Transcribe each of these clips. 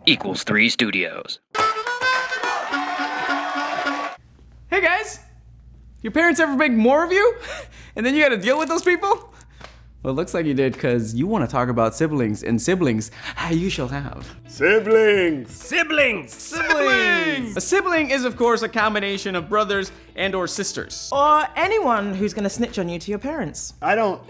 equals 3 Studios. Hey guys! Your parents ever make more of you? And then you gotta deal with those people? Well, it looks like you did, because you want to talk about siblings, and siblings, you shall have. Siblings! Siblings! Siblings! A sibling is, of course, a combination of brothers and or sisters. Or anyone who's gonna snitch on you to your parents. I don't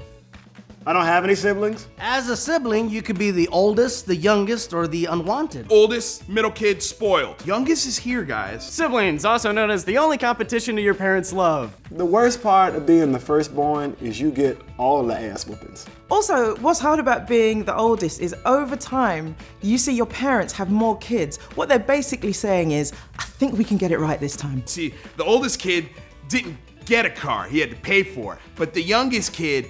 have any siblings. As a sibling, you could be the oldest, the youngest, or the unwanted. Oldest, middle kid, spoiled. Youngest is here, guys. Siblings, also known as the only competition to your parents' love. The worst part of being the firstborn is you get all the ass whoopings. Also, what's hard about being the oldest is over time, you see your parents have more kids. What they're basically saying is, I think we can get it right this time. See, the oldest kid didn't get a car, he had to pay for it. But the youngest kid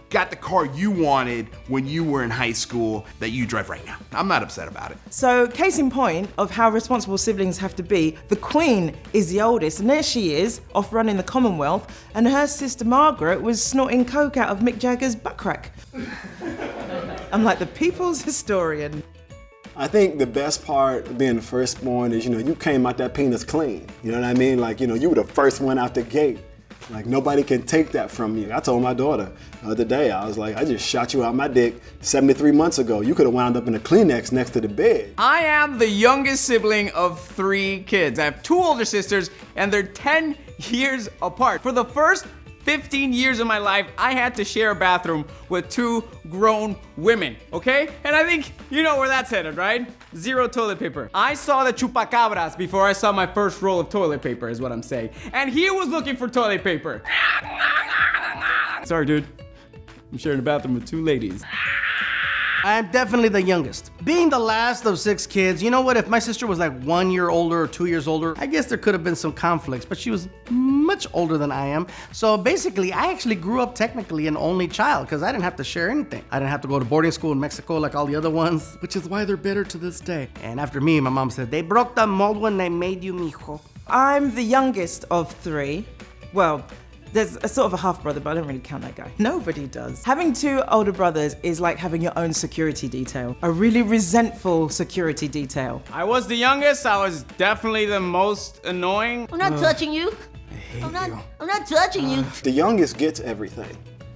got the car you wanted when you were in high school that you drive right now. I'm not upset about it. So, case in point of how responsible siblings have to be, the Queen is the oldest, and there she is, off running the Commonwealth, and her sister Margaret was snorting coke out of Mick Jagger's butt crack. I'm like the people's historian. I think the best part of being the firstborn is, you came out that penis clean. You know what I mean? Like, you were the first one out the gate. Like, nobody can take that from you. I told my daughter the other day, I was like, I just shot you out my dick 73 months ago. You could have wound up in a Kleenex next to the bed. I am the youngest sibling of 3 kids. I have 2 older sisters, and they're 10 years apart. For the first 15 years of my life, I had to share a bathroom with 2 grown women, okay? And I think you know where that's headed, right? 0 toilet paper. I saw the chupacabras before I saw my first roll of toilet paper, is what I'm saying. And he was looking for toilet paper. Sorry, dude. I'm sharing a bathroom with 2 ladies. I am definitely the youngest. Being the last of 6 kids, you know what? If my sister was like 1 year older or 2 years older, I guess there could have been some conflicts, but she was much older than I am. So basically, I actually grew up technically an only child because I didn't have to share anything. I didn't have to go to boarding school in Mexico like all the other ones, which is why they're better to this day. And after me, my mom said, they broke the mold when they made you, mijo. I'm the youngest of 3. Well, there's a sort of a half brother, but I don't really count that guy. Nobody does. Having 2 older brothers is like having your own security detail. A really resentful security detail. I was the youngest. I was definitely the most annoying. I'm not touching you. I'm not touching you. The youngest gets everything.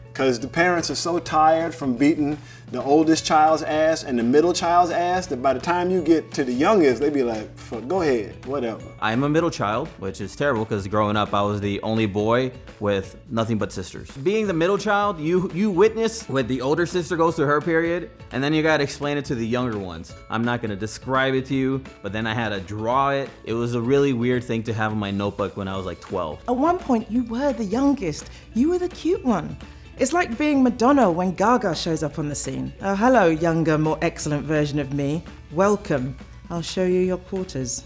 Because the parents are so tired from beating the oldest child's ass and the middle child's ass that by the time you get to the youngest, they be like, fuck, go ahead, whatever. I'm a middle child, which is terrible because growing up I was the only boy with nothing but sisters. Being the middle child, you witness when the older sister goes through her period, and then you gotta explain it to the younger ones. I'm not gonna describe it to you, but then I had to draw it. It was a really weird thing to have in my notebook when I was like 12. At one point, you were the youngest. You were the cute one. It's like being Madonna when Gaga shows up on the scene. Oh, hello, younger, more excellent version of me. Welcome. I'll show you your quarters.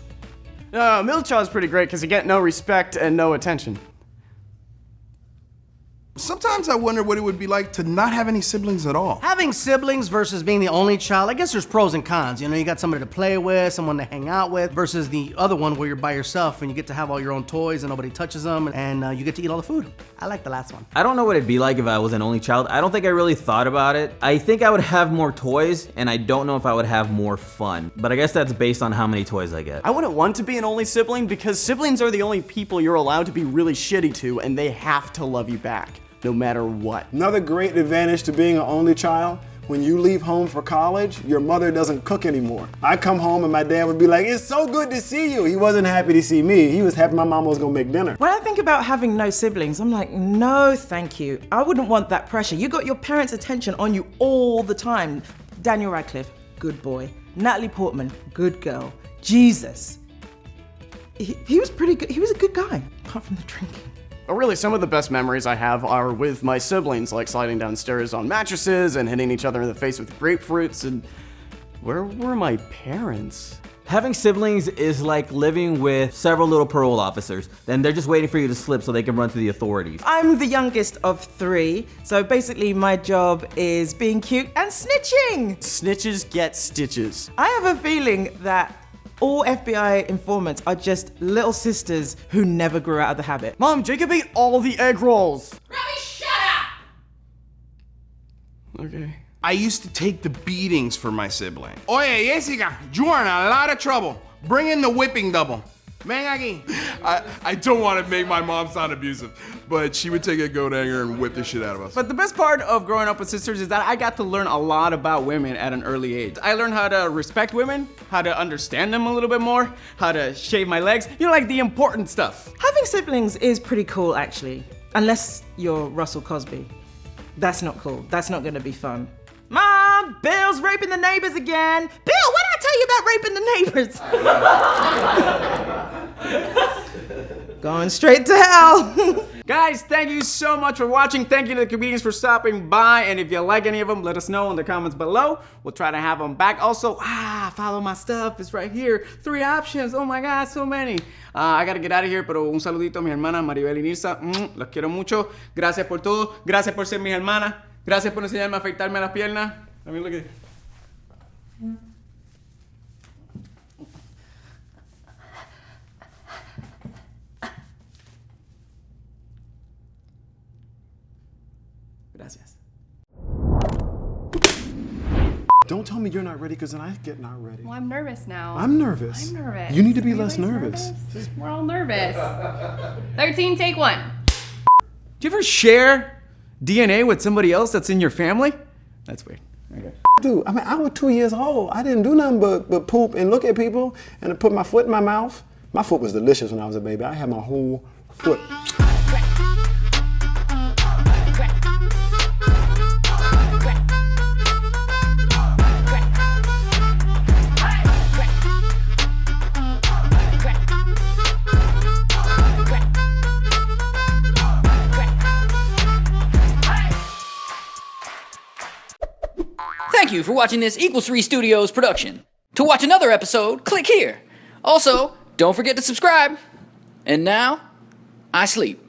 Middle child's pretty great because you get no respect and no attention. Sometimes I wonder what it would be like to not have any siblings at all. Having siblings versus being the only child, I guess there's pros and cons. You got somebody to play with, someone to hang out with, versus the other one where you're by yourself and you get to have all your own toys and nobody touches them, and you get to eat all the food. I like the last one. I don't know what it'd be like if I was an only child. I don't think I really thought about it. I think I would have more toys, and I don't know if I would have more fun. But I guess that's based on how many toys I get. I wouldn't want to be an only sibling because siblings are the only people you're allowed to be really shitty to, and they have to love you back, no matter what. Another great advantage to being an only child, when you leave home for college, your mother doesn't cook anymore. I come home and my dad would be like, it's so good to see you. He wasn't happy to see me. He was happy my mama was gonna make dinner. When I think about having no siblings, I'm like, no, thank you. I wouldn't want that pressure. You got your parents' attention on you all the time. Daniel Radcliffe, good boy. Natalie Portman, good girl. Jesus. He was pretty good. He was a good guy, apart from the drinking. But really, some of the best memories I have are with my siblings, like sliding downstairs on mattresses and hitting each other in the face with grapefruits, and where were my parents? Having siblings is like living with several little parole officers. Then they're just waiting for you to slip so they can run to the authorities. I'm the youngest of 3, so basically my job is being cute and snitching. Snitches get stitches. I have a feeling that all FBI informants are just little sisters who never grew out of the habit. Mom, Jacob ate all the egg rolls. Robbie, shut up! Okay. I used to take the beatings for my sibling. Oye, Jessica, you are in a lot of trouble. Bring in the whipping double. Ven aquí. I don't want to make my mom sound abusive, but she would take a goat hanger and whip the shit out of us. But the best part of growing up with sisters is that I got to learn a lot about women at an early age. I learned how to respect women, how to understand them a little bit more, how to shave my legs, you know, like the important stuff. Having siblings is pretty cool, actually. Unless you're Russell Cosby. That's not cool. That's not gonna be fun. Mom, Bill's raping the neighbors again. Bill, what did I tell you about raping the neighbors? Going straight to hell. Guys, thank you so much for watching. Thank you to the comedians for stopping by. And if you like any of them, let us know in the comments below. We'll try to have them back. Also, follow my stuff. It's right here. 3 options. Oh my God, so many. I gotta get out of here, pero un saludito a mi hermana Maribel y Nirsa. Los quiero mucho. Gracias por todo. Gracias por ser mis hermanas. Gracias por enseñarme a afeitarme las piernas. I mean, look at it. Gracias. Don't tell me you're not ready, because then I get not ready. Well, I'm nervous now. I'm nervous. I'm nervous. You need to be less Everybody's nervous. We're all nervous. 13, take 1. Do you ever share DNA with somebody else that's in your family? That's weird. Okay. Dude, I mean, I was 2 years old. I didn't do nothing but poop and look at people and put my foot in my mouth. My foot was delicious when I was a baby. I had my whole foot. Thank you for watching this Equals 3 Studios production. To watch another episode, click here. Also, don't forget to subscribe. And now, I sleep.